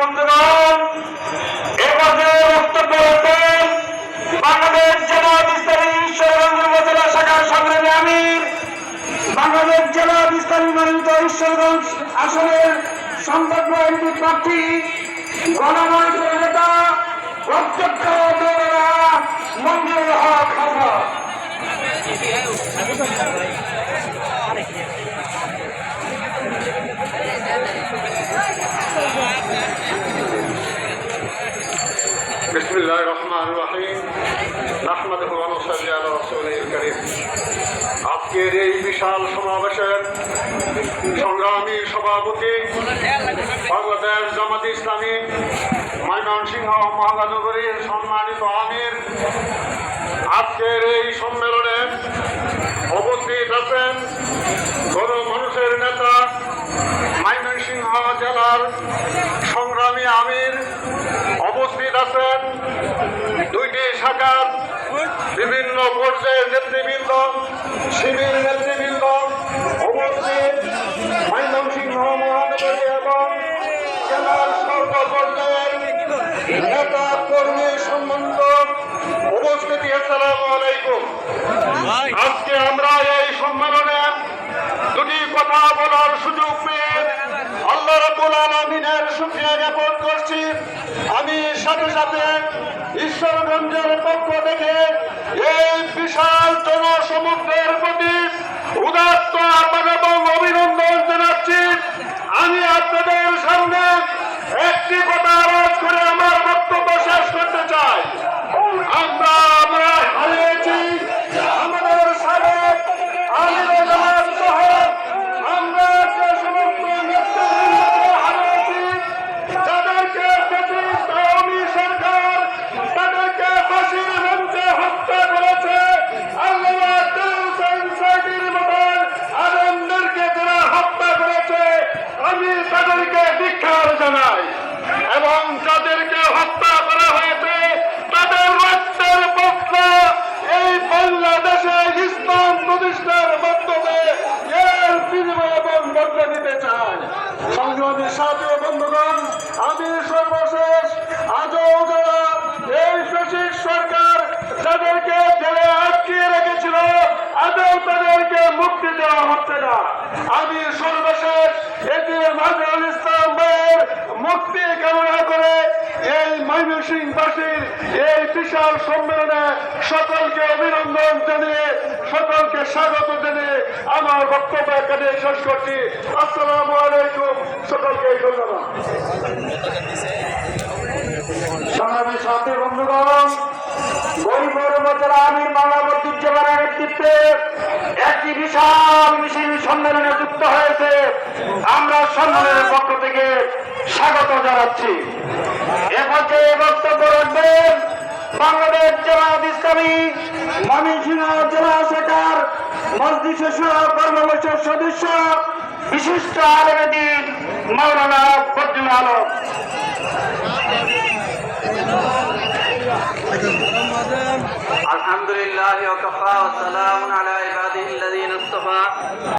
বন্ধুগণ, এ পর্যায়ে বক্তব্য রাখবেন বাংলাদেশ জামায়াত ইসলামী ঈশ্বরগঞ্জ উপজেলা শাখার সংগ্রামী আমির, বাংলাদেশ জামায়াত ইসলামী মনোনীত ঈশ্বরগঞ্জ আসনের সংসদ এমপি প্রার্থী, গণমানুষের নেতা, প্রত্যক্ষ মৌলানা মঞ্জুরুল হক হাসান। বিসমিল্লাহির রহমানির রহিম। নাহমাদুহু ওয়া নুসাল্লি আলা রাসূলিল কারীম। আজকের এই বিশাল সমাবেশের সংগ্রামী সভাপতি বাংলাদেশ জামাত ইসলামী ময়মনসিংহ মহানগরীর সম্মানিত আমির, আজকের এই সম্মেলনে উপস্থিত আছেন গণমানুষের নেতা, ময়মনসিংহ জেলার সংগ্রামী আমির, উপস্থিত আছেন দুইটি শাখার বিভিন্ন পর্যায়ের নেতৃবৃন্দ, শিবির নেতৃবৃন্দ, উপস্থিত ময়মনসিংহ মহানগরী এবং জেলার সর্বপর্যায়ের নেতা কর্মী সম্বন্ধ উপস্থিতি। আসসালামু আলাইকুম। আজকে আমরা এই সম্মেলনে দুটি কথা বলার সুযোগ পেয়ে আল্লাহ রাব্বুল আলামিনের শুকরিয়া জ্ঞাপন করছি। আমি সাথে সাথে ঈশ্বরগঞ্জের পক্ষ থেকে এই বিশাল জনসমুদ্রের প্রতি উদাত্ত আহ্বান এবং অভিনন্দন জানাচ্ছি। আমি আপনাদের সামনে একটি কথা আওয়াজ করে আমার বক্তব্য শেষ করতে চাই। আমরা হারিয়েছি আমাদের সাবেক আমিরে জামাত সহ আমরা যে সমস্ত নেতৃবৃন্দকে হারিয়েছি, যাদেরকে ব্রিটিশ আওয়ামী সরকার তাদেরকে ফাঁসির মঞ্চে হত্যা করেছে, আল্লামা হোসেন সাইদির মতন আলেমদেরকে যারা হত্যা করেছে, আমি তাদেরকে ধিক্কার জানাই। এবং যাদেরকে হত্যা করা হয়েছে তাদের রক্তের বদলা এই বাংলাদেশে ইসলাম প্রতিষ্ঠার মাধ্যমে এর বিনিময় এবং বদলা দিতে চায়। সংগ্রামী সাথী ও বন্ধুগণ, আমি সর্বশেষ আজও যারা এই ফ্যাসিস্ট সরকার যাদেরকে জেলে আটকিয়ে রেখেছিল, আজও তাদেরকে মুক্তি দেওয়া হচ্ছে না। আমি সর্বশেষ এটি নজরুল ইসলাম ভাইয়ের মুক্তি কামনা করে এই ময়মনসিংহবাসীর এই বিশাল সম্মেলনে সকলকে অভিনন্দন জানিয়ে, সকলকে স্বাগত জানিয়ে আমার বক্তব্য এখানে শেষ করছি। আসসালামু আলাইকুম। সকলকে ধন্যবাদ। সংগ্রামী সাথী বন্ধুগণ, গরিবের উপজেলা আমির বাংলাবদ্দুজ্জামানের নেতৃত্বে একটি বিশাল মিছিল সম্মেলনে যুক্ত হয়েছে। আমরা সম্মেলনের পক্ষ থেকে স্বাগত জানাচ্ছি। এ পর্যায়ে বক্তব্য রাখবেন বাংলাদেশ জামায়াত ইসলামী ময়মনসিংহ জেলা শাখার মজলিস কর্মবর্ষের সদস্য, বিশিষ্ট আলেম দ্বীন মাওলানা ফজলুল আলম।